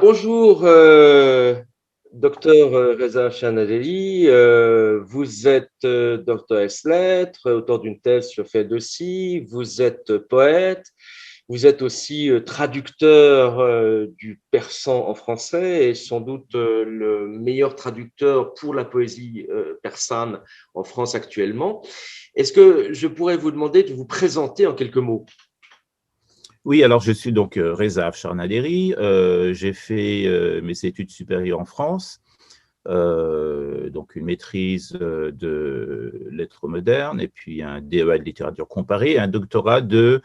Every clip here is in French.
Bonjour, docteur Reza Chanadeli. Vous êtes docteur ès lettres, auteur d'une thèse sur Ferdowsi. Vous êtes poète. Vous êtes aussi traducteur du persan en français et sans doute le meilleur traducteur pour la poésie persane en France actuellement. Est-ce que je pourrais vous demander de vous présenter en quelques mots? Oui, alors je suis donc Reza Afsharnaderi. J'ai fait mes études supérieures en France, donc une maîtrise de lettres modernes et puis un DEA de littérature comparée et un doctorat de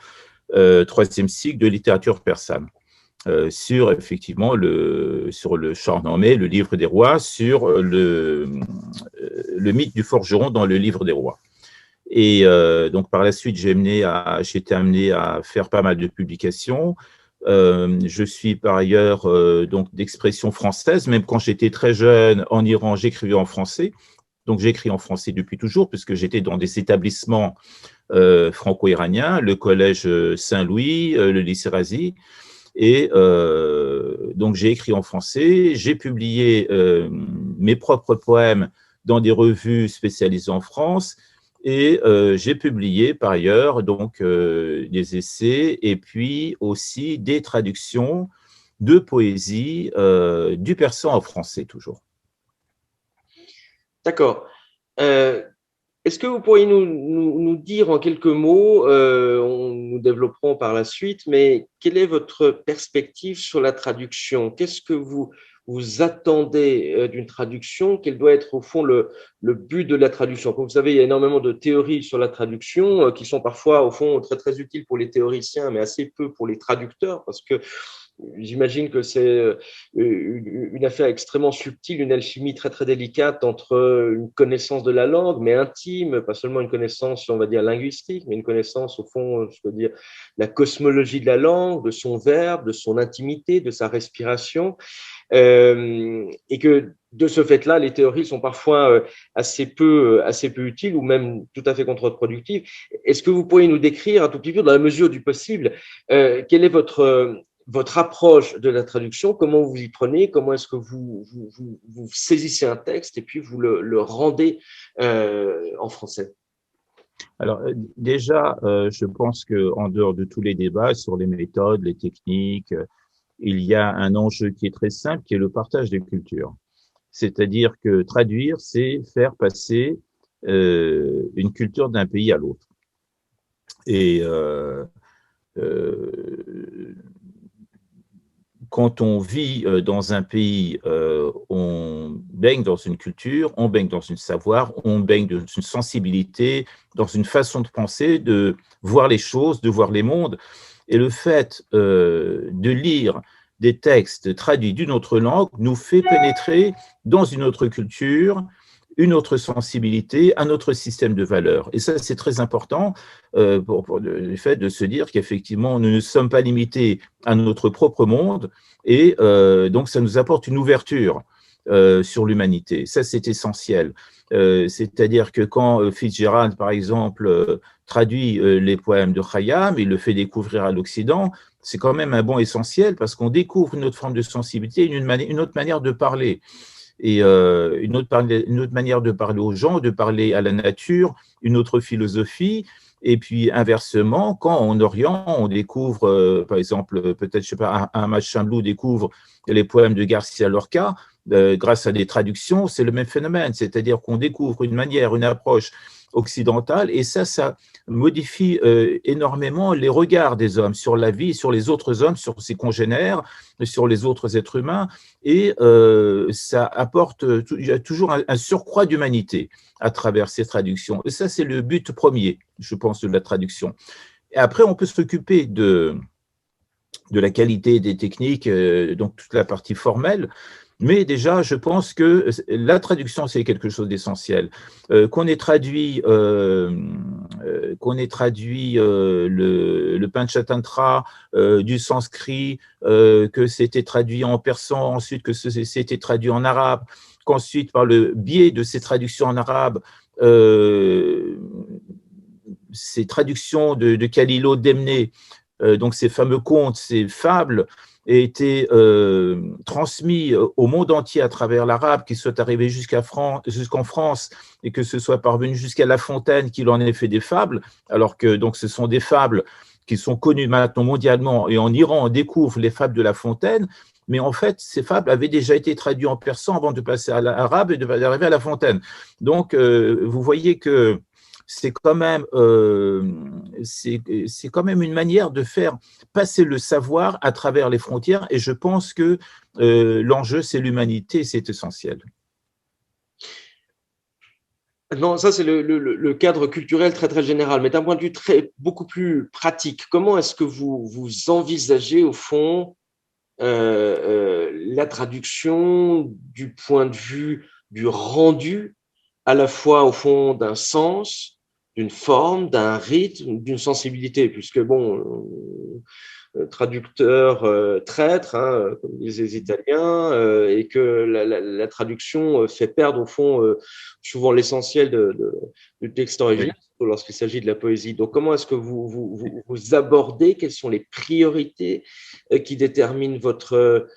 troisième cycle de littérature persane sur effectivement sur le Shahnameh, le livre des rois, sur le mythe du forgeron dans le livre des rois. Et donc, par la suite, j'ai été amené à faire pas mal de publications. Je suis par ailleurs donc d'expression française. Même quand j'étais très jeune en Iran, j'écrivais en français. Donc, j'écris en français depuis toujours, puisque j'étais dans des établissements franco-iraniens, le collège Saint-Louis, le lycée Razi. Et donc, j'ai écrit en français. J'ai publié mes propres poèmes dans des revues spécialisées en France. Et j'ai publié par ailleurs donc des essais et puis aussi des traductions de poésie du persan en français toujours. D'accord. Euh, Est-ce que vous pourriez nous dire en quelques mots, nous développerons par la suite, mais quelle est votre perspective sur la traduction? Qu'est-ce que vous attendez d'une traduction? Quel doit être au fond le but de la traduction? Comme vous savez, il y a énormément de théories sur la traduction qui sont parfois au fond très très utiles pour les théoriciens, mais assez peu pour les traducteurs, parce que j'imagine que c'est une affaire extrêmement subtile, une alchimie très très délicate entre une connaissance de la langue, mais intime, pas seulement une connaissance, on va dire, linguistique, mais une connaissance, au fond, je veux dire, la cosmologie de la langue, de son verbe, de son intimité, de sa respiration, et que de ce fait-là, les théories sont parfois assez peu utiles ou même tout à fait contre-productives. Est-ce que vous pourriez nous décrire un tout petit peu, dans la mesure du possible, quelle est votre approche de la traduction, comment vous y prenez, comment est-ce que vous saisissez un texte et puis vous le rendez en français? Alors déjà, je pense qu'en dehors de tous les débats sur les méthodes, les techniques, il y a un enjeu qui est très simple, qui est le partage des cultures. C'est-à-dire que traduire, c'est faire passer une culture d'un pays à l'autre. Et euh, quand on vit dans un pays, on baigne dans une culture, on baigne dans une savoir, on baigne dans une sensibilité, dans une façon de penser, de voir les choses, de voir les mondes. Et le fait de lire des textes traduits d'une autre langue nous fait pénétrer dans une autre culture, une autre sensibilité, un autre système de valeurs. Et ça, c'est très important pour le fait de se dire qu'effectivement, nous ne sommes pas limités à notre propre monde et donc ça nous apporte une ouverture sur l'humanité. Ça, c'est essentiel. C'est-à-dire que quand Fitzgerald, par exemple, traduit les poèmes de Khayyam, il le fait découvrir à l'Occident, c'est quand même un bon essentiel parce qu'on découvre une autre forme de sensibilité, une autre manière de parler et une autre manière de parler aux gens, de parler à la nature, une autre philosophie. Et puis inversement, quand en Orient, on découvre, par exemple, peut-être, je sais pas, Ahmad Chamlou découvre les poèmes de Garcia Lorca, grâce à des traductions, c'est le même phénomène, c'est-à-dire qu'on découvre une manière, une approche occidentale, et ça modifie énormément les regards des hommes sur la vie, sur les autres hommes, sur ses congénères, sur les autres êtres humains, et ça apporte, il y a toujours un surcroît d'humanité à travers ces traductions. Et ça, c'est le but premier, je pense, de la traduction. Et après, on peut s'occuper de la qualité des techniques, donc toute la partie formelle, mais déjà, je pense que la traduction, c'est quelque chose d'essentiel. Qu'on ait traduit, le Panchatantra du sanskrit, que c'était traduit en persan, ensuite que c'était traduit en arabe, qu'ensuite, par le biais de ces traductions en arabe, ces traductions de Khalilo Demné, donc ces fameux contes, ces fables, ait été transmis au monde entier à travers l'arabe, qu'il soit arrivé jusqu'en France et que ce soit parvenu jusqu'à La Fontaine, qu'il en ait fait des fables, alors que donc ce sont des fables qui sont connues maintenant mondialement, et en Iran, on découvre les fables de La Fontaine, mais en fait, ces fables avaient déjà été traduites en persan avant de passer à l'arabe et d'arriver à La Fontaine. Donc, vous voyez que c'est quand même une manière de faire passer le savoir à travers les frontières, et je pense que l'enjeu, c'est l'humanité, c'est essentiel. Non, ça c'est le cadre culturel très très général, mais d'un point de vue beaucoup plus pratique, comment est-ce que vous envisagez au fond la traduction du point de vue du rendu, à la fois au fond d'un sens, d'une forme, d'un rythme, d'une sensibilité, puisque bon, traducteur traître, hein, comme disent les Italiens, et que la traduction fait perdre au fond souvent l'essentiel du texte original, oui, lorsqu'il s'agit de la poésie. Donc, comment est-ce que vous abordez, quelles sont les priorités qui déterminent votre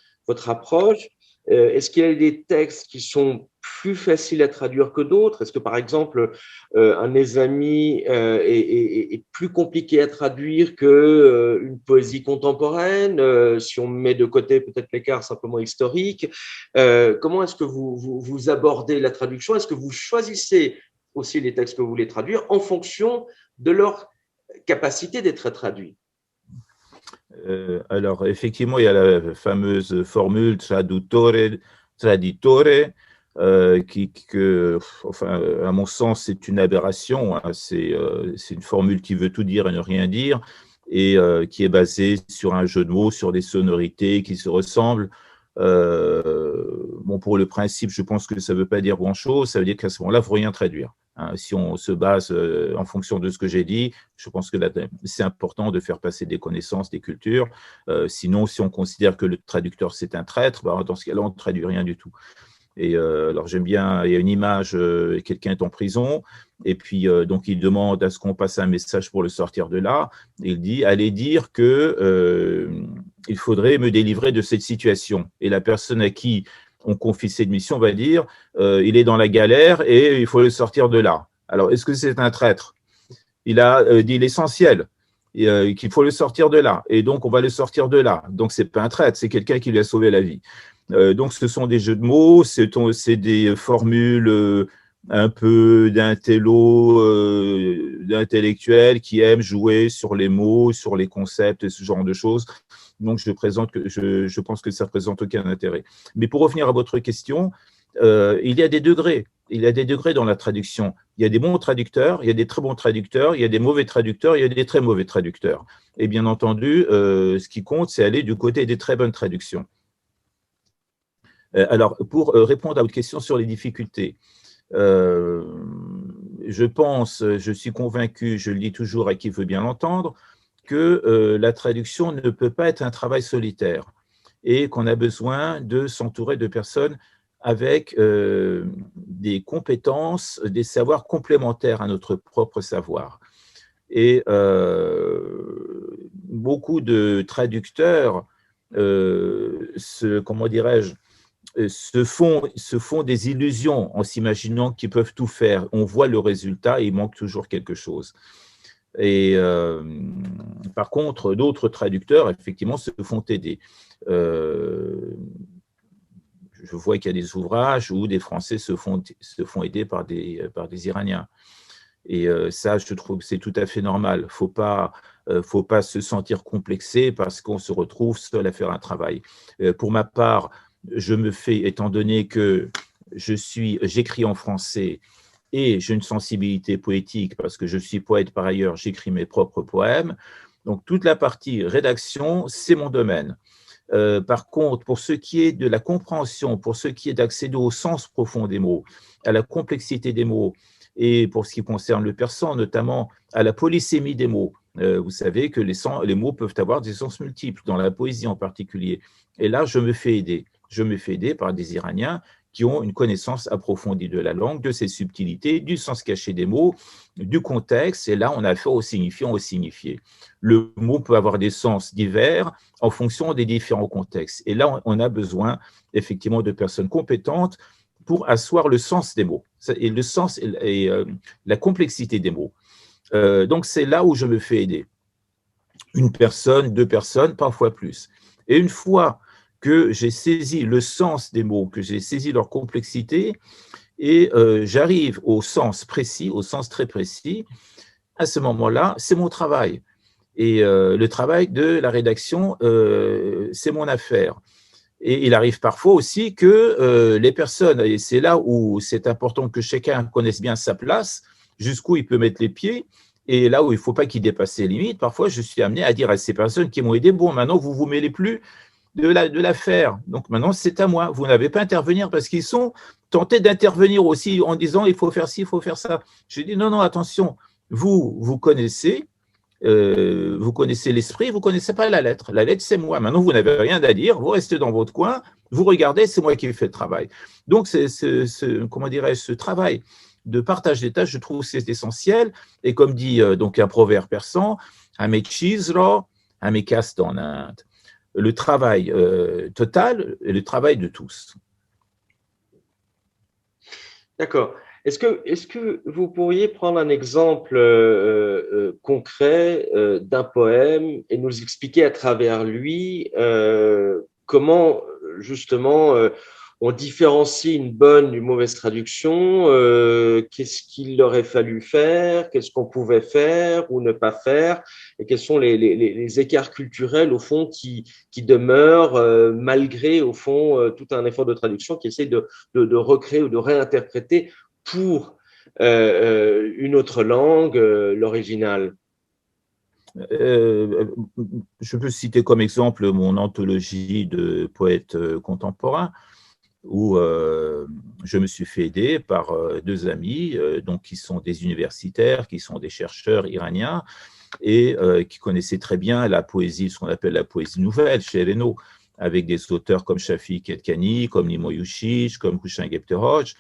approche? Est-ce qu'il y a des textes qui sont plus faciles à traduire que d'autres? Est-ce que, par exemple, un Nizami est plus compliqué à traduire qu'une poésie contemporaine, si on met de côté peut-être l'écart simplement historique? Comment est-ce que vous abordez la traduction? Est-ce que vous choisissez aussi les textes que vous voulez traduire en fonction de leur capacité d'être traduits? Alors, effectivement, il y a la fameuse formule traduttore, traditore, enfin, à mon sens, c'est une aberration. Hein. C'est une formule qui veut tout dire et ne rien dire, et qui est basée sur un jeu de mots, sur des sonorités qui se ressemblent. Bon, pour le principe, je pense que ça ne veut pas dire grand-chose. Ça veut dire qu'à ce moment-là, il ne faut rien traduire. Hein. Si on se base en fonction de ce que j'ai dit, je pense que c'est important de faire passer des connaissances, des cultures. Sinon, si on considère que le traducteur, c'est un traître, bah, dans ce cas-là, on ne traduit rien du tout. Et alors j'aime bien, il y a une image, quelqu'un est en prison, et puis donc il demande à ce qu'on passe un message pour le sortir de là. Il dit, allez dire que il faudrait me délivrer de cette situation. Et la personne à qui on confie cette mission va dire, il est dans la galère et il faut le sortir de là. Alors est-ce que c'est un traître? Il a dit l'essentiel, qu'il faut le sortir de là, et donc on va le sortir de là. Donc c'est pas un traître, c'est quelqu'un qui lui a sauvé la vie. Donc, ce sont des jeux de mots, c'est des formules un peu d'intellectuels qui aiment jouer sur les mots, sur les concepts et ce genre de choses. Donc, je pense que ça ne présente aucun intérêt. Mais pour revenir à votre question, il y a des degrés. Il y a des degrés dans la traduction. Il y a des bons traducteurs, il y a des très bons traducteurs, il y a des mauvais traducteurs, il y a des très mauvais traducteurs. Et bien entendu, ce qui compte, c'est aller du côté des très bonnes traductions. Alors, pour répondre à votre question sur les difficultés, je suis convaincu, je le dis toujours à qui veut bien l'entendre, que la traduction ne peut pas être un travail solitaire et qu'on a besoin de s'entourer de personnes avec des compétences, des savoirs complémentaires à notre propre savoir. Et beaucoup de traducteurs comment dirais-je, se font des illusions en s'imaginant qu'ils peuvent tout faire. On voit le résultat et il manque toujours quelque chose. Et par contre, d'autres traducteurs, effectivement, se font aider. Je vois qu'il y a des ouvrages où des Français se font aider par des Iraniens. Et ça, je trouve que c'est tout à fait normal. Il ne faut pas se sentir complexé parce qu'on se retrouve seul à faire un travail. Pour ma part, je me fais, étant donné que j'écris en français et j'ai une sensibilité poétique parce que je suis poète par ailleurs, j'écris mes propres poèmes. Donc, toute la partie rédaction, c'est mon domaine. Par contre, pour ce qui est de la compréhension, pour ce qui est d'accéder au sens profond des mots, à la complexité des mots, et pour ce qui concerne le persan, notamment à la polysémie des mots, vous savez que les mots peuvent avoir des sens multiples, dans la poésie en particulier. Et là, je me fais aider. Je me fais aider par des Iraniens qui ont une connaissance approfondie de la langue, de ses subtilités, du sens caché des mots, du contexte, et là, on a affaire au signifiant, au signifié. Le mot peut avoir des sens divers en fonction des différents contextes. Et là, on a besoin effectivement de personnes compétentes pour asseoir le sens des mots, et le sens et la complexité des mots. Donc, c'est là où je me fais aider. Une personne, deux personnes, parfois plus. Et une fois que j'ai saisi le sens des mots, que j'ai saisi leur complexité, et j'arrive au sens précis, au sens très précis, à ce moment-là, c'est mon travail. Et le travail de la rédaction, c'est mon affaire. Et il arrive parfois aussi que les personnes, et c'est là où c'est important que chacun connaisse bien sa place, jusqu'où il peut mettre les pieds, et là où il ne faut pas qu'il dépasse ses limites, parfois je suis amené à dire à ces personnes qui m'ont aidé, bon, maintenant vous ne vous mêlez plus de l'affaire, donc maintenant c'est à moi, vous n'avez pas à intervenir, parce qu'ils sont tentés d'intervenir aussi en disant il faut faire ci, il faut faire ça. Je dis non, non, attention, vous connaissez l'esprit, vous ne connaissez pas la lettre. La lettre, c'est moi. Maintenant, vous n'avez rien à dire, vous restez dans votre coin, vous regardez, c'est moi qui fais le travail. Donc, comment dirais-je, ce travail de partage des tâches, je trouve que c'est essentiel. Et comme dit donc un proverbe persan, Amechizro, Amekas en Inde. Le travail total et le travail de tous. D'accord. Est-ce que vous pourriez prendre un exemple concret d'un poème et nous expliquer à travers lui comment justement on différencie une bonne d'une mauvaise traduction, qu'est-ce qu'il aurait fallu faire, qu'est-ce qu'on pouvait faire ou ne pas faire, et quels sont les écarts culturels au fond qui demeurent malgré au fond tout un effort de traduction qui essaie de recréer ou de réinterpréter pour une autre langue, l'original. Je peux citer comme exemple mon anthologie de poètes contemporains, où je me suis fait aider par deux amis donc, qui sont des universitaires, qui sont des chercheurs iraniens, et qui connaissaient très bien la poésie, ce qu'on appelle la poésie nouvelle chez Reno, avec des auteurs comme Shafiq Kedkani, comme Nimo Yushish, comme Hussein Gebteroj,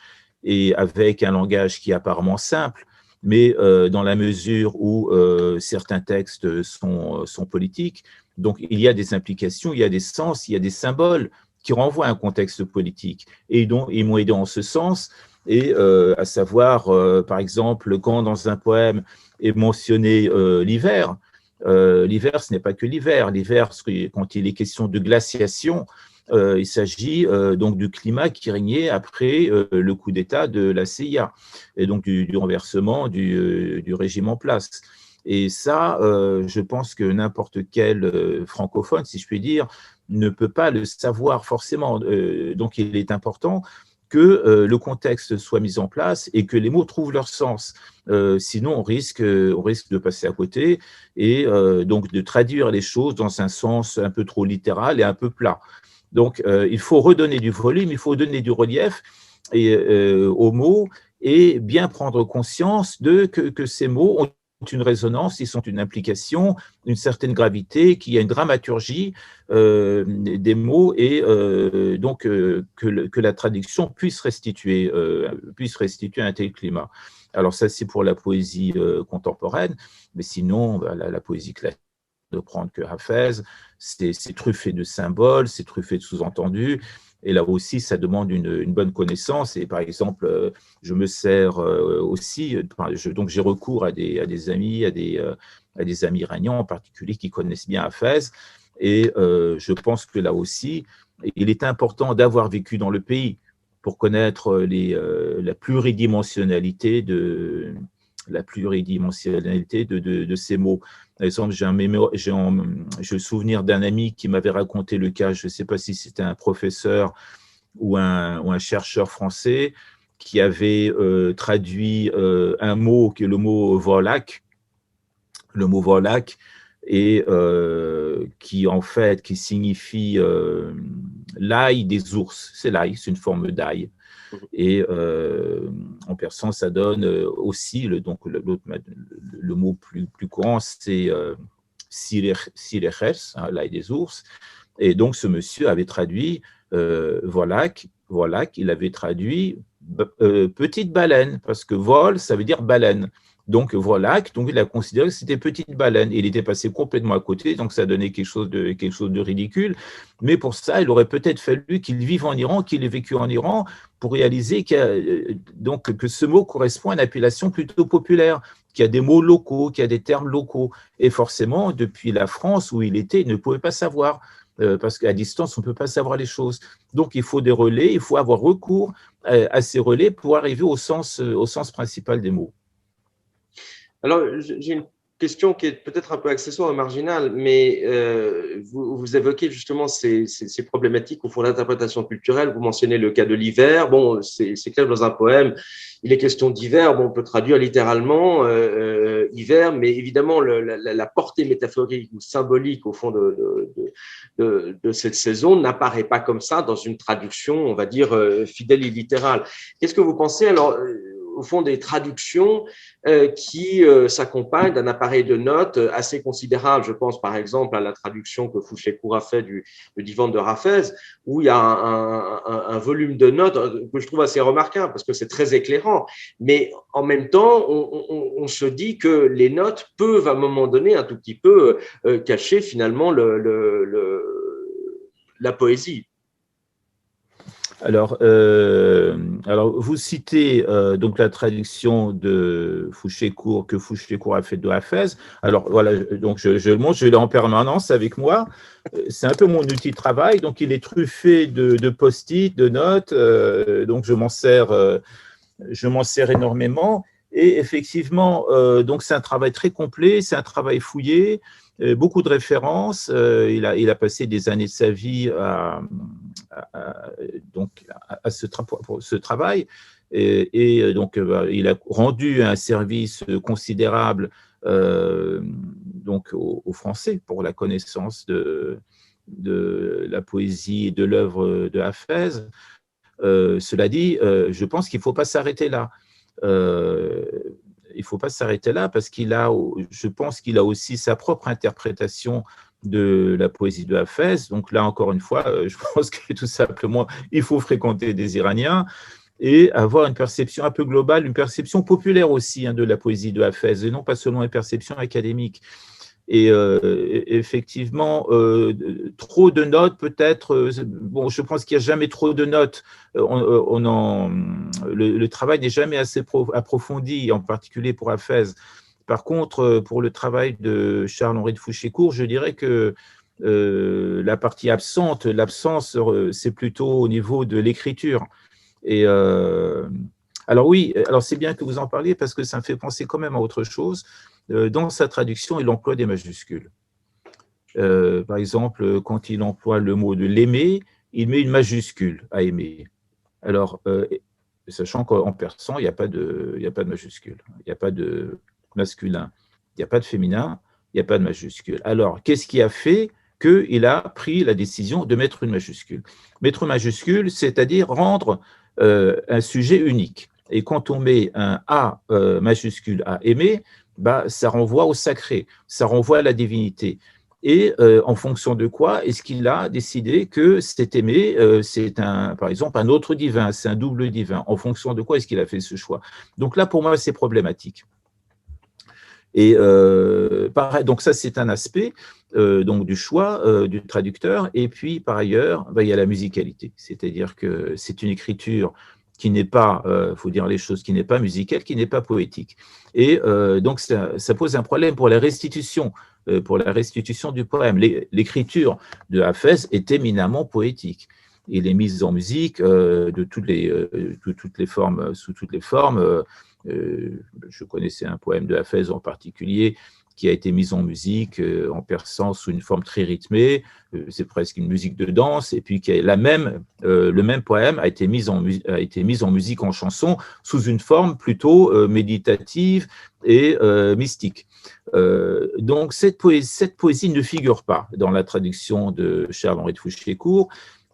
et avec un langage qui est apparemment simple, mais dans la mesure où certains textes sont politiques, donc il y a des implications, il y a des sens, il y a des symboles qui renvoient à un contexte politique. Et donc, ils m'ont aidé en ce sens, et à savoir, par exemple, quand dans un poème est mentionné l'hiver, l'hiver, ce n'est pas que l'hiver. L'hiver, quand il est question de glaciation, il s'agit donc du climat qui régnait après le coup d'État de la CIA et donc du renversement du régime en place. Et ça, je pense que n'importe quel francophone, si je puis dire, ne peut pas le savoir forcément. Donc, il est important que le contexte soit mis en place et que les mots trouvent leur sens. Sinon, on risque de passer à côté et donc de traduire les choses dans un sens un peu trop littéral et un peu plat. Donc, il faut redonner du volume, il faut donner du relief aux mots et bien prendre conscience que ces mots ont une résonance, ils sont une implication, une certaine gravité, qu'il y a une dramaturgie des mots et donc que la traduction puisse restituer un tel climat. Alors ça, c'est pour la poésie contemporaine, mais sinon, la poésie classique, de prendre que Hafez, c'est truffé de symboles, c'est truffé de sous-entendus, et là aussi, ça demande une bonne connaissance. Et par exemple, je me sers aussi, donc j'ai recours à des amis, à des amis iraniens en particulier qui connaissent bien Hafez. Et je pense que là aussi, il est important d'avoir vécu dans le pays pour connaître la pluridimensionnalité de ces mots. Par exemple, j'ai le souvenir d'un ami qui m'avait raconté le cas, je ne sais pas si c'était un professeur ou un chercheur français, qui avait traduit un mot qui est le mot volak, et qui signifie l'ail des ours. C'est l'ail, c'est une forme d'ail. Et en persan, ça donne aussi, le mot plus courant, c'est Sireches, l'ail des ours. Et donc, ce monsieur avait traduit Volak Voilà, qu'il avait traduit petite baleine, parce que vol, ça veut dire baleine. Donc voilà, donc il a considéré que c'était petite baleine. Il était passé complètement à côté, donc ça donnait quelque chose de ridicule. Mais pour ça, il aurait peut-être fallu qu'il vive en Iran, qu'il ait vécu en Iran, pour réaliser donc, que ce mot correspond à une appellation plutôt populaire, qu'il y a des mots locaux, qu'il y a des termes locaux. Et forcément, depuis la France où il était, il ne pouvait pas savoir, parce qu'à distance, on ne peut pas savoir les choses. Donc il faut des relais, il faut avoir recours à ces relais pour arriver au sens principal des mots. Alors, j'ai une question qui est peut-être un peu accessoire et marginale, mais vous évoquez justement ces problématiques au fond d'interprétation culturelle. Vous mentionnez le cas de l'hiver. Bon, c'est clair, dans un poème, il est question d'hiver. Bon, on peut traduire littéralement hiver, mais évidemment, la portée métaphorique ou symbolique au fond de cette saison n'apparaît pas comme ça dans une traduction, on va dire, fidèle et littérale. Qu'est-ce que vous pensez alors au fond des traductions qui s'accompagnent d'un appareil de notes assez considérable. Je pense par exemple à la traduction que Fouché-Court a fait du divan de Hafez, où il y a un volume de notes que je trouve assez remarquable parce que c'est très éclairant. Mais en même temps, on se dit que les notes peuvent à un moment donné un tout petit peu cacher finalement la poésie. Alors, vous citez donc la traduction de Fouché-Court que Fouché-Court a fait de Hafez. Alors voilà, donc je le montre, je l'ai en permanence avec moi. C'est un peu mon outil de travail. Donc il est truffé de post-it, de notes. Donc je m'en sers énormément. Et effectivement, donc c'est un travail très complet, c'est un travail fouillé, beaucoup de références. Il a passé des années de sa vie à ce travail. Et donc, il a rendu un service considérable donc aux Français pour la connaissance de la poésie et de l'œuvre de Hafez. Cela dit, je pense qu'il ne faut pas s'arrêter là. Il ne faut pas s'arrêter là parce je pense qu'il a aussi sa propre interprétation de la poésie de Hafez. Donc là, encore une fois, je pense que tout simplement, il faut fréquenter des Iraniens et avoir une perception un peu globale, une perception populaire aussi de la poésie de Hafez, et non pas seulement une perception académique. Et effectivement, trop de notes peut-être. Bon, je pense qu'il n'y a jamais trop de notes. Le travail n'est jamais assez approfondi, en particulier pour Hafez. Par contre, pour le travail de Charles-Henri de Fouché-Court, je dirais que la partie absente, l'absence, c'est plutôt au niveau de l'écriture. Et alors oui, alors c'est bien que vous en parliez parce que ça me fait penser quand même à autre chose. Dans sa traduction, il emploie des majuscules. Par exemple, quand il emploie le mot de l'aimer, il met une majuscule à aimer. Alors, sachant qu'en persan, il n'y a pas de majuscule, il n'y a pas de masculin, il n'y a pas de féminin, il n'y a pas de majuscule. Alors, qu'est-ce qui a fait qu'il a pris la décision de mettre une majuscule? Mettre une majuscule, c'est-à-dire rendre un sujet unique. Et quand on met un A majuscule à aimer, ça renvoie au sacré, ça renvoie à la divinité. Et en fonction de quoi est-ce qu'il a décidé que cet aimé, c'est par exemple un autre divin, c'est un double divin? En fonction de quoi est-ce qu'il a fait ce choix? Donc là, pour moi, c'est problématique. Et pareil, donc ça, c'est un aspect donc du choix du traducteur. Et puis, par ailleurs, il y a la musicalité, c'est-à-dire que c'est une écriture qui n'est pas, faut dire les choses, qui n'est pas musicale, qui n'est pas poétique. Et donc, ça pose un problème pour la restitution du poème. L'écriture de Hafez est éminemment poétique. Il est mis en musique de toutes les formes, sous toutes les formes. Je connaissais un poème de Hafez en particulier qui a été mis en musique en persan sous une forme très rythmée, c'est presque une musique de danse, et puis le même poème a été mis en musique en chanson sous une forme plutôt méditative et mystique. Donc cette poésie ne figure pas dans la traduction de Charles-Henri de Fouché-Court.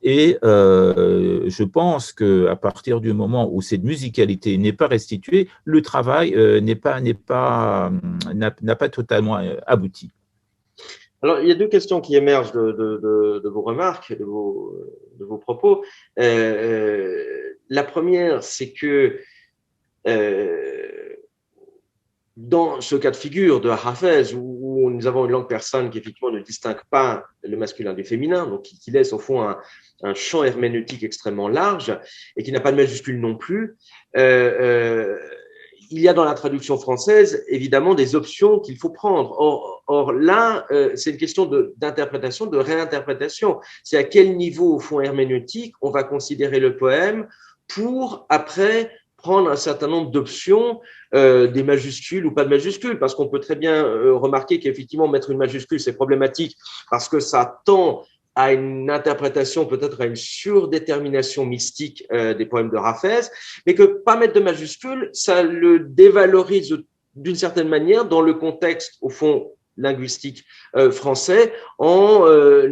Et je pense qu'à partir du moment où cette musicalité n'est pas restituée, le travail n'a pas totalement abouti. Alors, il y a deux questions qui émergent de vos remarques, de vos propos. La première, c'est que euh, dans ce cas de figure de Hafez, où nous avons une langue persane qui effectivement ne distingue pas le masculin du féminin, donc qui laisse au fond un champ herméneutique extrêmement large et qui n'a pas de majuscule non plus, il y a dans la traduction française évidemment des options qu'il faut prendre. Or là, c'est une question d'interprétation, de réinterprétation. C'est à quel niveau au fond herméneutique on va considérer le poème pour après prendre un certain nombre d'options, des majuscules ou pas de majuscules, parce qu'on peut très bien remarquer qu'effectivement mettre une majuscule c'est problématique parce que ça tend à une interprétation, peut-être à une surdétermination mystique des poèmes de Hafez, mais que pas mettre de majuscule, ça le dévalorise d'une certaine manière dans le contexte, au fond, linguistique français, en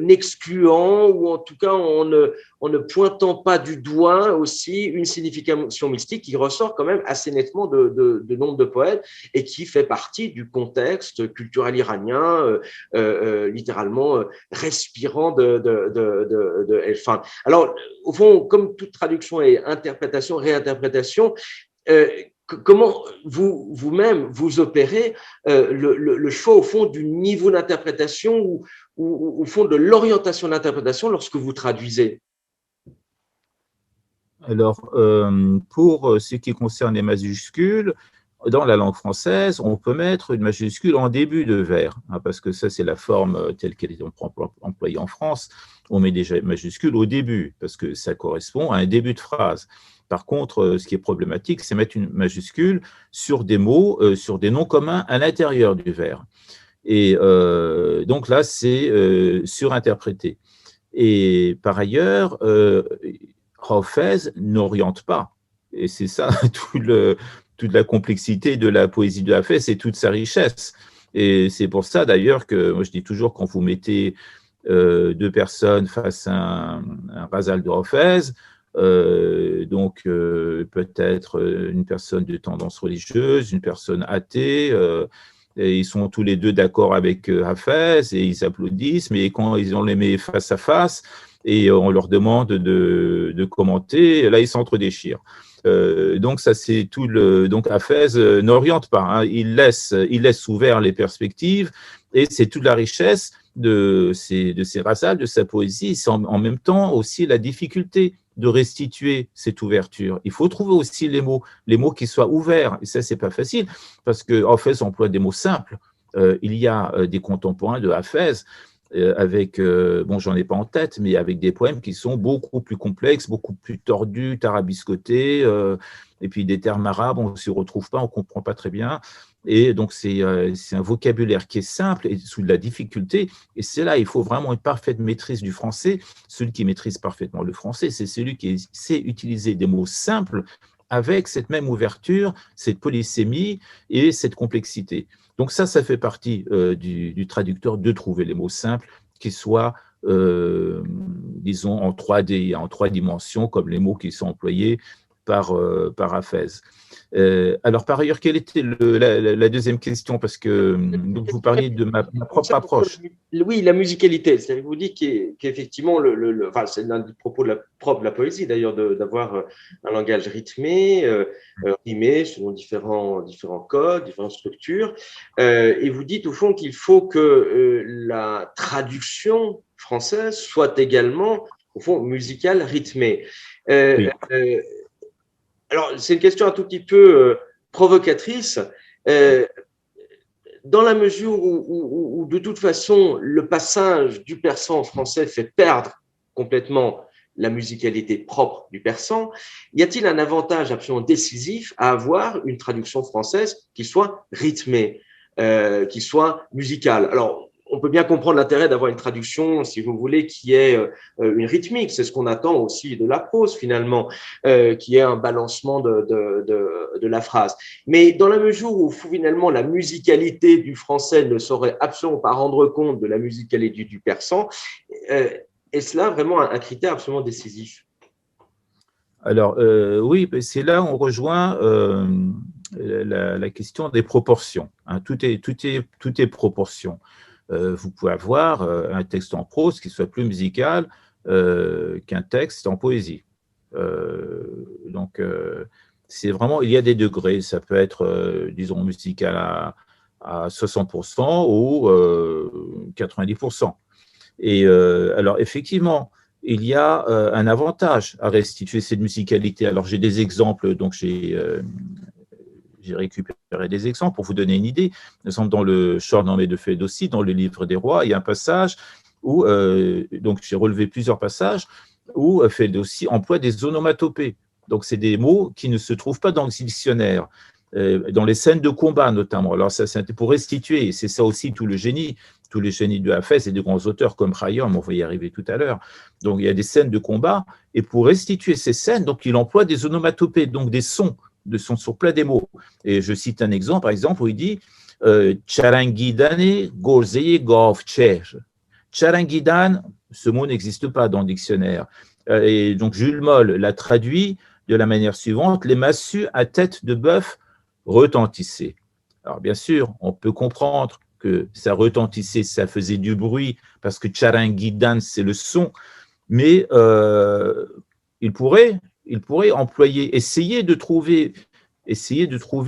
excluant ou en tout cas en ne pointant pas du doigt aussi une signification mystique qui ressort quand même assez nettement de nombre de poètes et qui fait partie du contexte culturel iranien, littéralement respirant de Elfan. Alors, au fond, comme toute traduction est interprétation, réinterprétation, comment vous-même vous opérez le choix au fond du niveau d'interprétation ou au fond de l'orientation d'interprétation lorsque vous traduisez? Alors, pour ce qui concerne les majuscules, dans la langue française, on peut mettre une majuscule en début de vers, hein, parce que ça, c'est la forme telle qu'elle est employée en France. On met déjà une majuscule au début, parce que ça correspond à un début de phrase. Par contre, ce qui est problématique, c'est mettre une majuscule sur des mots, sur des noms communs à l'intérieur du vers. Et donc là, c'est surinterprété. Et par ailleurs, Hafez n'oriente pas. Et c'est ça toute la complexité de la poésie de Hafez et toute sa richesse. Et c'est pour ça d'ailleurs que moi je dis toujours quand vous mettez deux personnes face à un Ghazal de Hafez, donc peut-être une personne de tendance religieuse, une personne athée, et ils sont tous les deux d'accord avec Hafez et ils applaudissent, mais quand ils ont les met face à face et on leur demande de commenter, là ils s'entre-déchirent. Donc ça c'est tout le donc Hafez n'oriente pas, hein, il laisse ouvert les perspectives et c'est toute la richesse de ses ghazals, de sa poésie, c'est en même temps aussi la difficulté de restituer cette ouverture. Il faut trouver aussi les mots qui soient ouverts. Et ça, c'est pas facile, parce que Hafez emploie des mots simples. Il y a des contemporains de Hafez avec, bon, j'en ai pas en tête, mais avec des poèmes qui sont beaucoup plus complexes, beaucoup plus tordus, tarabiscotés, et puis des termes arabes, on ne s'y retrouve pas, on ne comprend pas très bien. Et donc, c'est un vocabulaire qui est simple et sous de la difficulté. Et c'est là, il faut vraiment une parfaite maîtrise du français. Celui qui maîtrise parfaitement le français, c'est celui qui sait utiliser des mots simples avec cette même ouverture, cette polysémie et cette complexité. Donc ça fait partie du traducteur de trouver les mots simples qui soient, disons, en 3D, en 3 dimensions, comme les mots qui sont employés par Hafez. Alors, par ailleurs, quelle était la deuxième question? Parce que donc, vous parliez de ma propre approche. Oui, la musicalité. C'est-à-dire que vous dites qu'effectivement, enfin, c'est l'un des propos propre de la poésie, d'ailleurs, d'avoir un langage rythmé, rimé, selon différents codes, différentes structures. Et vous dites, au fond, qu'il faut que la traduction française soit également, au fond, musicale, rythmée. Oui. Alors, c'est une question un tout petit peu provocatrice. Dans la mesure où, de toute façon, le passage du persan au français fait perdre complètement la musicalité propre du persan, y a-t-il un avantage absolument décisif à avoir une traduction française qui soit rythmée, qui soit musicale? Alors, on peut bien comprendre l'intérêt d'avoir une traduction, si vous voulez, qui est une rythmique. C'est ce qu'on attend aussi de la prose, finalement, qui est un balancement de la phrase. Mais dans la mesure où, finalement, la musicalité du français ne saurait absolument pas rendre compte de la musicalité du persan, est-ce là vraiment un critère absolument décisif? Alors, oui, c'est là où on rejoint la question des proportions, hein. Tout est proportion. vous pouvez avoir un texte en prose qui soit plus musical qu'un texte en poésie. Donc, c'est vraiment, il y a des degrés. Ça peut être, disons, musical à 60% ou 90%. Et alors, effectivement, il y a un avantage à restituer cette musicalité. Alors, j'ai des exemples, donc j'ai récupéré des exemples pour vous donner une idée. Par exemple, dans le Shahnameh de Ferdowsi, dans le livre des rois, il y a un passage où, donc j'ai relevé plusieurs passages où Ferdowsi emploie des onomatopées. Donc, c'est des mots qui ne se trouvent pas dans le dictionnaire, dans les scènes de combat notamment. Alors, ça, c'est pour restituer, et c'est ça aussi tout le génie de Hafez et de grands auteurs comme Khayyam, on va y arriver tout à l'heure. Donc, il y a des scènes de combat, et pour restituer ces scènes, donc, il emploie des onomatopées, donc des sons, de son sur plein des mots. Et je cite un exemple, par exemple, où il dit Charangidane Gorzeye Govcher. Charangidan, ce mot n'existe pas dans le dictionnaire. Et donc Jules Moll l'a traduit de la manière suivante, les massues à tête de bœuf retentissaient. Alors bien sûr, on peut comprendre que ça retentissait, ça faisait du bruit, parce que Charangidan, c'est le son, mais il pourrait employer, essayer de trouver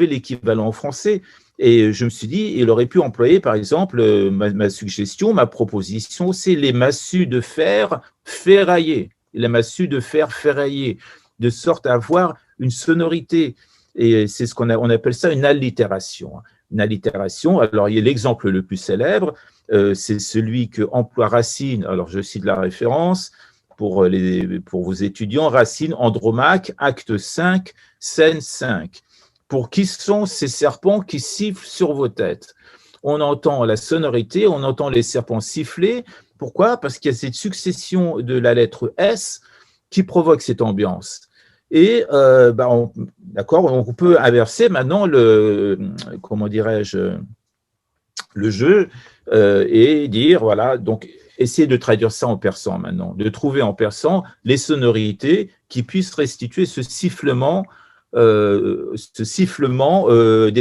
l'équivalent en français. Et je me suis dit, il aurait pu employer, par exemple, ma suggestion, ma proposition, c'est les massues de fer ferraillées, la massue de fer ferraillée, de sorte à avoir une sonorité. Et c'est ce on appelle ça une allitération. Une allitération, alors il y a l'exemple le plus célèbre, c'est celui que emploie Racine, alors je cite la référence, pour vos étudiants, Racine, Andromaque, acte 5, scène 5. Pour qui sont ces serpents qui sifflent sur vos têtes? On entend la sonorité, on entend les serpents siffler. Pourquoi? Parce qu'il y a cette succession de la lettre S qui provoque cette ambiance. Et d'accord, on peut inverser maintenant comment dirais-je, le jeu et dire, voilà, donc essayer de traduire ça en persan maintenant, de trouver en persan les sonorités qui puissent restituer ce sifflement des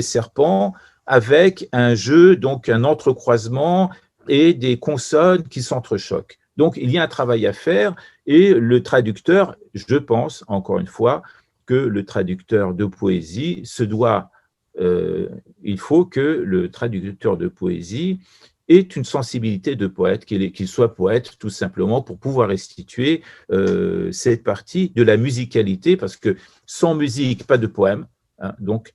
serpents avec un jeu, donc un entrecroisement et des consonnes qui s'entrechoquent. Donc, il y a un travail à faire et le traducteur, je pense, encore une fois, que le traducteur de poésie il faut que le traducteur de poésie ait une sensibilité de poète, qu'il soit poète tout simplement pour pouvoir restituer cette partie de la musicalité, parce que sans musique, pas de poème. Hein, donc,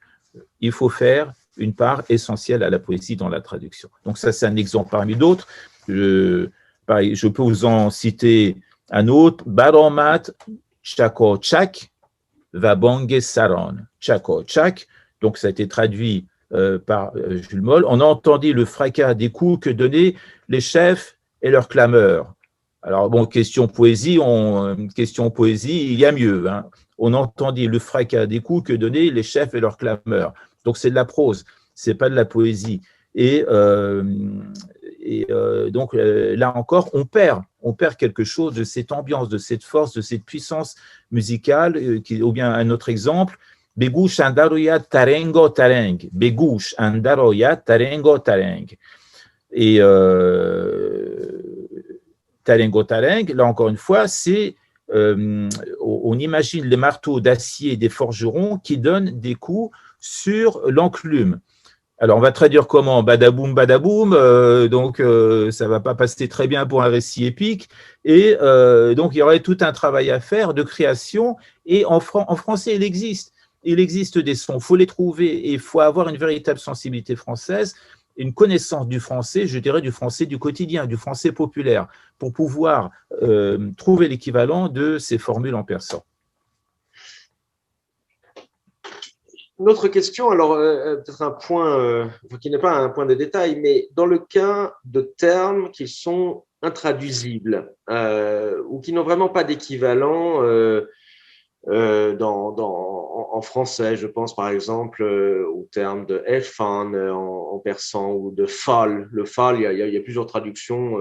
il faut faire une part essentielle à la poésie dans la traduction. Donc ça, c'est un exemple parmi d'autres. Je peux vous en citer un autre. Baromat Chako Chak Vabange Saron. Chako Chak. Donc, ça a été traduit par Jules Moll. On a entendu le fracas des coups que donnaient les chefs et leurs clameurs. Alors, bon, question poésie, il y a mieux. Hein. On entendit le fracas des coups que donnaient les chefs et leurs clameurs. Donc, c'est de la prose, c'est pas de la poésie. Et donc, là encore, on perd quelque chose de cette ambiance, de cette force, de cette puissance musicale. Ou bien un autre exemple, Begouche andaroya tarengo tareng. Begouche andaroya tarengo tareng. Et tarengo tareng, là encore une fois, c'est on imagine les marteaux d'acier des forgerons qui donnent des coups sur l'enclume. Alors, on va traduire comment? Badaboum, badaboum, donc ça ne va pas passer très bien pour un récit épique. Et donc, il y aurait tout un travail à faire de création. Et en français, il existe des sons, il faut les trouver et il faut avoir une véritable sensibilité française, une connaissance du français, je dirais du français du quotidien, du français populaire, pour pouvoir trouver l'équivalent de ces formules en persan. Une autre question, alors peut-être un point qui n'est pas un point de détail, mais dans le cas de termes qui sont intraduisibles ou qui n'ont vraiment pas d'équivalent en français, je pense par exemple au terme de Elfan en persan ou de Fal. Le Fal, il y a plusieurs traductions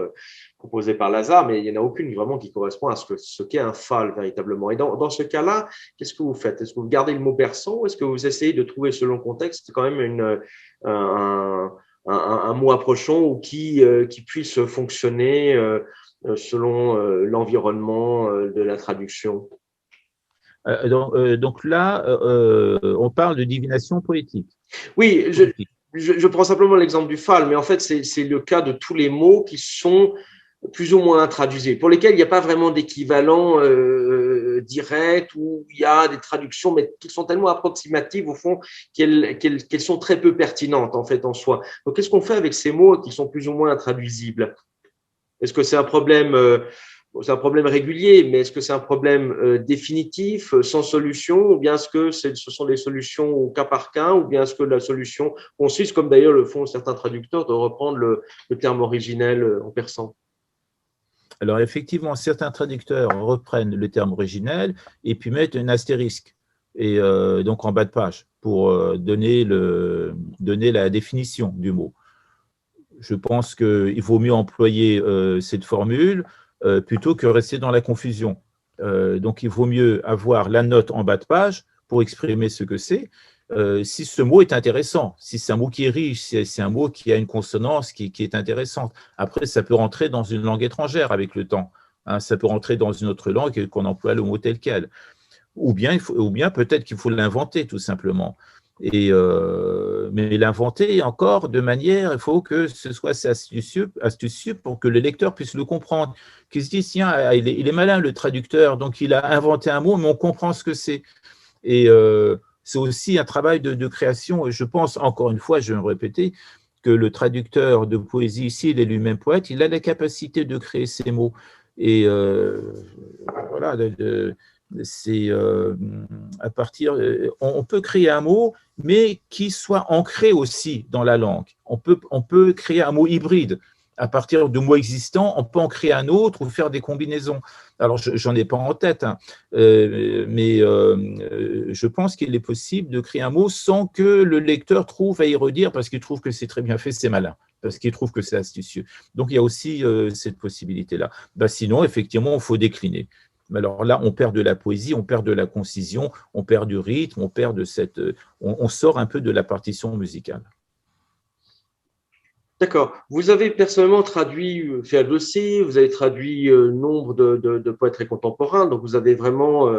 proposées par Lazare, mais il n'y en a aucune vraiment qui correspond à ce qu'est un Fal véritablement. Et dans ce cas-là, qu'est-ce que vous faites? Est-ce que vous gardez le mot persan ou est-ce que vous essayez de trouver selon le contexte quand même un mot approchant ou qui puisse fonctionner selon l'environnement de la traduction. Donc là, on parle de divination poétique. Oui, je prends simplement l'exemple du phal, mais en fait, c'est le cas de tous les mots qui sont plus ou moins intraduisibles, pour lesquels il n'y a pas vraiment d'équivalent direct, où il y a des traductions, mais qui sont tellement approximatives au fond qu'elles sont très peu pertinentes en fait en soi. Donc, qu'est-ce qu'on fait avec ces mots qui sont plus ou moins intraduisibles? Est-ce que c'est un problème régulier, mais est-ce que c'est un problème définitif, sans solution, ou bien est-ce que ce sont des solutions au cas par cas, ou bien est-ce que la solution consiste, comme d'ailleurs le font certains traducteurs, de reprendre le terme originel en persan? Alors effectivement, certains traducteurs reprennent le terme originel et puis mettent un astérisque, et donc en bas de page, pour donner la définition du mot. Je pense qu'il vaut mieux employer cette formule plutôt que rester dans la confusion. Donc, il vaut mieux avoir la note en bas de page pour exprimer ce que c'est. Si ce mot est intéressant, si c'est un mot qui est riche, si c'est un mot qui a une consonance qui est intéressante. Après, ça peut rentrer dans une langue étrangère avec le temps. Hein, ça peut rentrer dans une autre langue et qu'on emploie le mot tel quel. Ou bien peut-être qu'il faut l'inventer tout simplement. Mais l'inventer encore de manière, il faut que ce soit assez astucieux pour que le lecteur puisse le comprendre. Qu'il se dise, tiens, il est malin le traducteur, donc il a inventé un mot, mais on comprend ce que c'est. Et c'est aussi un travail de création. Et je pense, encore une fois, je vais me répéter, que le traducteur de poésie, s'il est lui-même poète, il a la capacité de créer ces mots. Et voilà, c'est à partir. On peut créer un mot, mais qui soit ancré aussi dans la langue. On peut créer un mot hybride. À partir de mots existants, on peut en créer un autre ou faire des combinaisons. Alors, j'en ai pas en tête, hein, mais je pense qu'il est possible de créer un mot sans que le lecteur trouve à y redire parce qu'il trouve que c'est très bien fait, c'est malin, parce qu'il trouve que c'est astucieux. Donc, il y a aussi cette possibilité-là. Ben, sinon, effectivement, il faut décliner. Alors là, on perd de la poésie, on perd de la concision, on perd du rythme, on perd de cette, on sort un peu de la partition musicale. D'accord. Vous avez personnellement traduit, fait un dossier, vous avez traduit nombre de poètes très contemporains, donc vous avez vraiment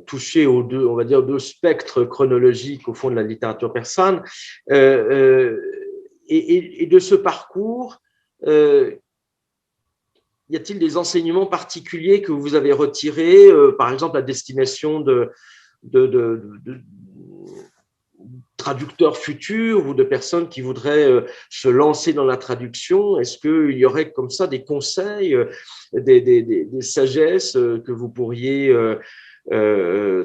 touché aux deux, on va dire, deux spectres chronologiques au fond de la littérature persane. Et de ce parcours, y a-t-il des enseignements particuliers que vous avez retirés, par exemple à destination de traducteurs futurs ou de personnes qui voudraient se lancer dans la traduction? Est-ce qu'il y aurait comme ça des conseils, des sagesses que vous pourriez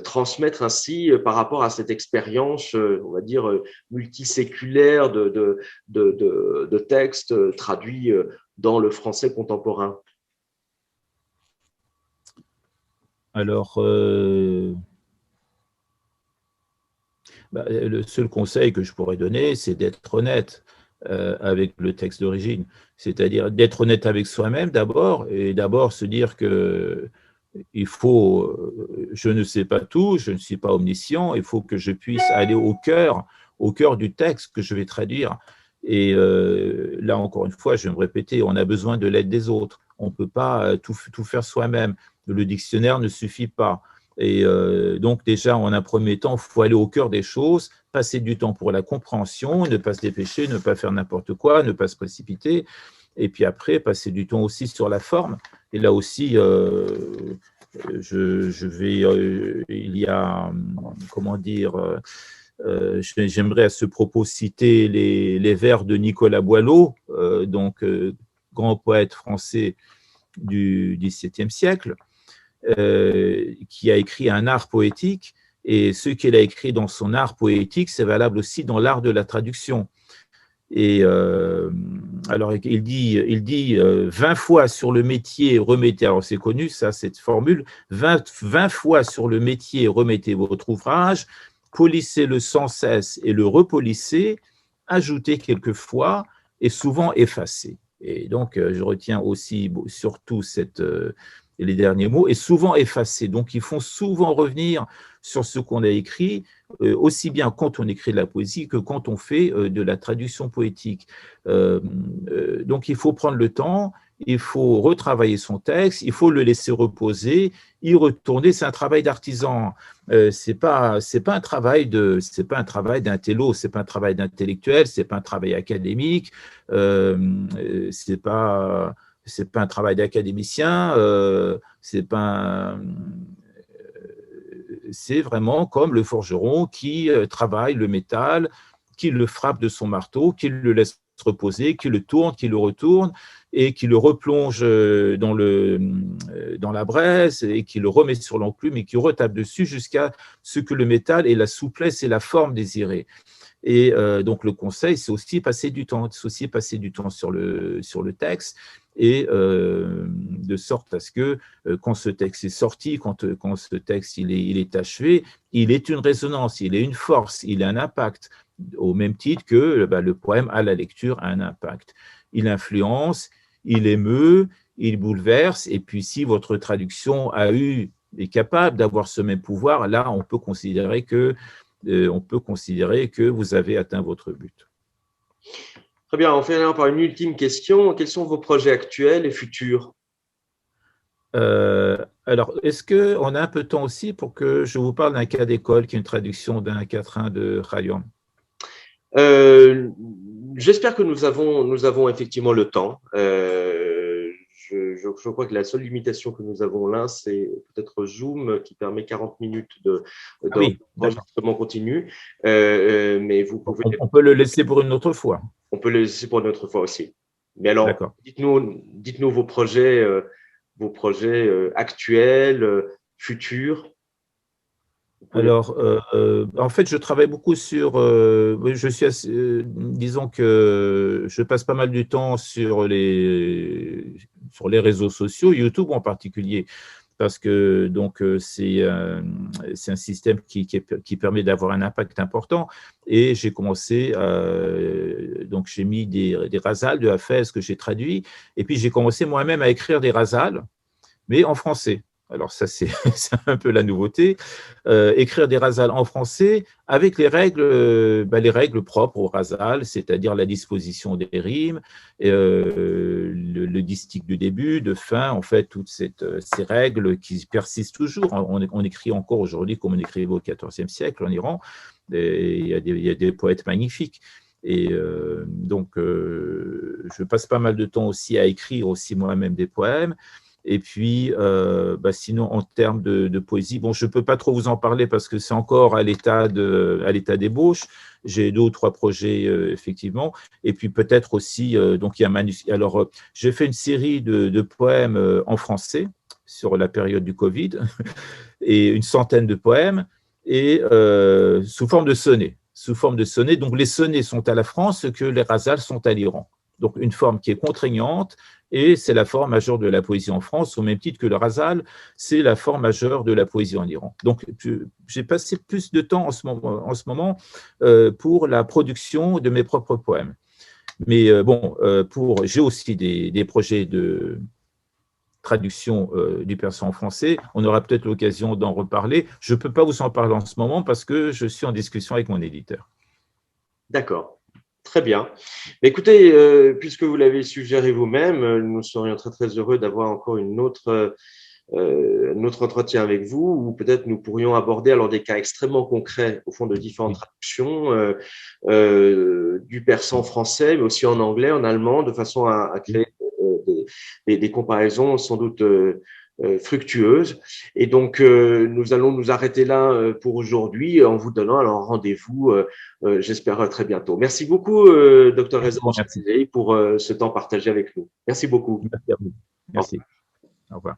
transmettre ainsi par rapport à cette expérience, on va dire, multiséculaire de textes traduits dans le français contemporain? Alors, le seul conseil que je pourrais donner, c'est d'être honnête avec le texte d'origine. C'est-à-dire d'être honnête avec soi-même d'abord, et d'abord se dire que il faut, je ne sais pas tout, je ne suis pas omniscient, il faut que je puisse aller au cœur du texte que je vais traduire. Et là, encore une fois, je vais me répéter, on a besoin de l'aide des autres. On ne peut pas tout faire soi-même. Le dictionnaire ne suffit pas. Et donc déjà, en un premier temps, il faut aller au cœur des choses, passer du temps pour la compréhension, ne pas se dépêcher, ne pas faire n'importe quoi, ne pas se précipiter. Et puis après, passer du temps aussi sur la forme. Et là aussi, il y a, comment dire, j'aimerais à ce propos citer les vers de Nicolas Boileau, grand poète français du XVIIe siècle, qui a écrit un art poétique, et ce qu'il a écrit dans son art poétique, c'est valable aussi dans l'art de la traduction. Et alors, il dit 20 fois sur le métier, remettez, alors c'est connu, ça, cette formule, 20 fois sur le métier, remettez votre ouvrage, polissez-le sans cesse et le repolissez, ajoutez quelquefois et souvent effacez. Et donc, je retiens aussi surtout les derniers mots, et souvent effacés. Donc, ils font souvent revenir sur ce qu'on a écrit, aussi bien quand on écrit de la poésie que quand on fait de la traduction poétique. Donc, il faut prendre le temps, il faut retravailler son texte, il faut le laisser reposer, y retourner. C'est un travail d'artisan. C'est pas un travail d'intello, c'est pas un travail d'intellectuel, c'est pas un travail académique, c'est pas un travail d'académicien, c'est vraiment comme le forgeron qui travaille le métal, qui le frappe de son marteau, qui le laisse reposer, qui le tourne, qui le retourne et qui le replonge dans la braise et qui le remet sur l'enclume et qui retape dessus jusqu'à ce que le métal ait la souplesse et la forme désirée. Et donc, le conseil, c'est aussi passer du temps, sur le texte, et de sorte à ce que quand ce texte est sorti, quand ce texte il est achevé, il est une résonance, il est une force, il a un impact, au même titre que le poème à la lecture a un impact. Il influence, il émeut, il bouleverse, et puis si votre traduction est capable d'avoir ce même pouvoir, là, on peut considérer que vous avez atteint votre but. Très bien, on finira par une ultime question. Quels sont vos projets actuels et futurs? Alors, est-ce qu'on a un peu de temps aussi pour que je vous parle d'un cas d'école qui est une traduction d'un quatrain de Khayyam? J'espère que nous avons effectivement le temps. Je crois que la seule limitation que nous avons là, c'est peut-être Zoom qui permet 40 minutes d'enregistrement continu. Mais vous pouvez. On peut le laisser pour une autre fois. On peut le laisser pour une autre fois aussi. Mais alors, dites-nous vos projets actuels, futurs. Alors, en fait, je travaille beaucoup disons que je passe pas mal du temps sur les réseaux sociaux, YouTube en particulier, parce que donc c'est un système qui permet d'avoir un impact important. Et j'ai commencé, donc j'ai mis des ghazals de Hafez que j'ai traduits, et puis j'ai commencé moi-même à écrire des ghazals, mais en français. Alors ça, c'est un peu la nouveauté. Écrire des ghazals en français avec les règles propres au ghazal, c'est-à-dire la disposition des rimes, le distique de début, de fin, en fait, toutes ces règles qui persistent toujours. On écrit encore aujourd'hui comme on écrivait au XIVe siècle en Iran. Et il y a des poètes magnifiques. Et donc, je passe pas mal de temps aussi à écrire aussi moi-même des poèmes. Et puis, sinon, en termes de poésie, bon, je ne peux pas trop vous en parler parce que c'est encore à l'état d'ébauche. J'ai 2 ou 3 projets, effectivement. Et puis, peut-être aussi, donc, il y a un manuscrit. Alors, j'ai fait une série de poèmes en français sur la période du Covid, et une centaine de poèmes, et sous forme de sonnets. Donc, les sonnets sont à la France, ce que les ghazals sont à l'Iran. Donc, une forme qui est contraignante, et c'est la forme majeure de la poésie en France, au même titre que le ghazal, c'est la forme majeure de la poésie en Iran. Donc, j'ai passé plus de temps en ce moment pour la production de mes propres poèmes. Mais j'ai aussi des projets de traduction du persan en français. On aura peut-être l'occasion d'en reparler. Je ne peux pas vous en parler en ce moment parce que je suis en discussion avec mon éditeur. D'accord. Très bien. Écoutez, puisque vous l'avez suggéré vous-même, nous serions très, très heureux d'avoir encore notre entretien avec vous, où peut-être nous pourrions aborder alors des cas extrêmement concrets, au fond, de différentes traductions du persan français, mais aussi en anglais, en allemand, de façon à créer des comparaisons sans doute fructueuse. Et donc, nous allons nous arrêter là pour aujourd'hui en vous donnant alors rendez-vous, j'espère, très bientôt. Merci beaucoup, Dr. Reza Moshadeghi, pour ce temps partagé avec nous. Merci beaucoup. Merci à vous. Merci. Au revoir.